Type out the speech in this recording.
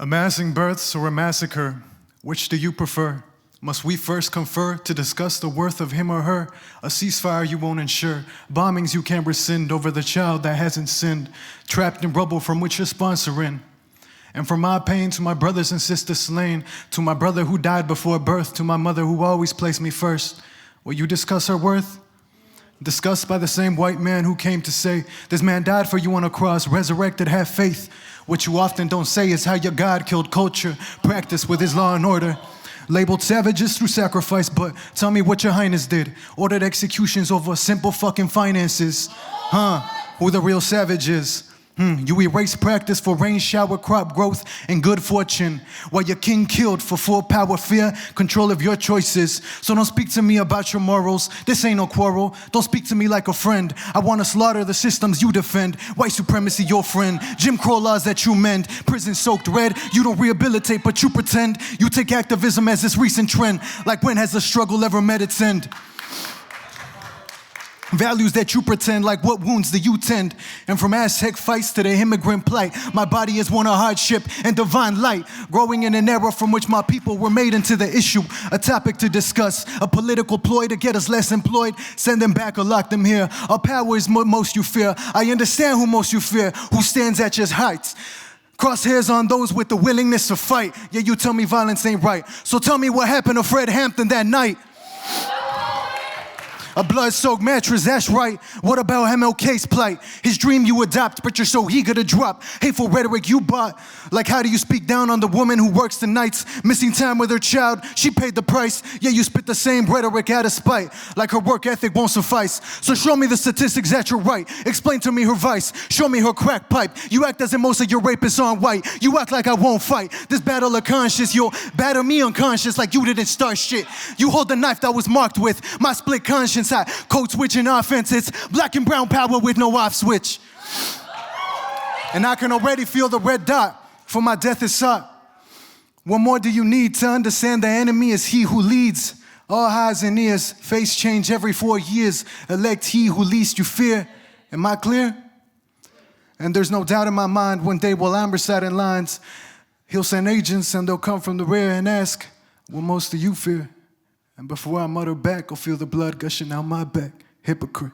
Amassing births or a massacre, which do you prefer? Must we first confer to discuss the worth of him or her? A ceasefire you won't ensure, bombings you can't rescind over the child that hasn't sinned, trapped in rubble from which you're sponsoring. And from my pain to my brothers and sisters slain, to my brother who died before birth, to my mother who always placed me first, will you discuss her worth? Discussed by the same white man who came to say, this man died for you on a cross, resurrected, have faith. What you often don't say is how your God killed culture, practiced with his law and order. Labeled savages through sacrifice, but tell me what your highness did. Ordered executions over simple fucking finances. Who the real savage is. You erase practice for rain, shower, crop growth, and good fortune, while your king killed for full power, fear, control of your choices. So don't speak to me about your morals, this ain't no quarrel. Don't speak to me like a friend. I want to slaughter the systems you defend. White supremacy, your friend. Jim Crow laws that you mend. Prison soaked red, you don't rehabilitate, but you pretend. You take activism as this recent trend. Like when has the struggle ever met its end? Values that you pretend, like what wounds do you tend? And from Aztec fights to the immigrant plight, my body is one of hardship and divine light, growing in an era from which my people were made into the issue, a topic to discuss, a political ploy to get us less employed, send them back or lock them here. Our power is what most you fear. I understand who most you fear, who stands at your heights. Crosshairs on those with the willingness to fight. Yeah, you tell me violence ain't right. So tell me what happened to Fred Hampton that night. A blood-soaked mattress, that's right. What about MLK's plight? His dream you adopt, but you're so eager to drop. Hateful rhetoric you bought. Like how do you speak down on the woman who works the nights, missing time with her child? She paid the price. Yeah, you spit the same rhetoric out of spite. Like her work ethic won't suffice. So show me the statistics that you're right. Explain to me her vice. Show me her crack pipe. You act as if most of your rapists aren't white. You act like I won't fight. This battle of conscience, you'll batter me unconscious like you didn't start shit. You hold the knife that was marked with my split conscience. I code switching offense, it's black and brown power with no off switch. And I can already feel the red dot, for my death is sought. What more do you need to understand the enemy is he who leads? All eyes and ears, face change every 4 years. Elect he who least you fear. Am I clear? And there's no doubt in my mind one day while I'm reciting lines, he'll send agents and they'll come from the rear and ask, what most do you fear? And before I mutter back, I'll feel the blood gushing out my back. Hypocrite.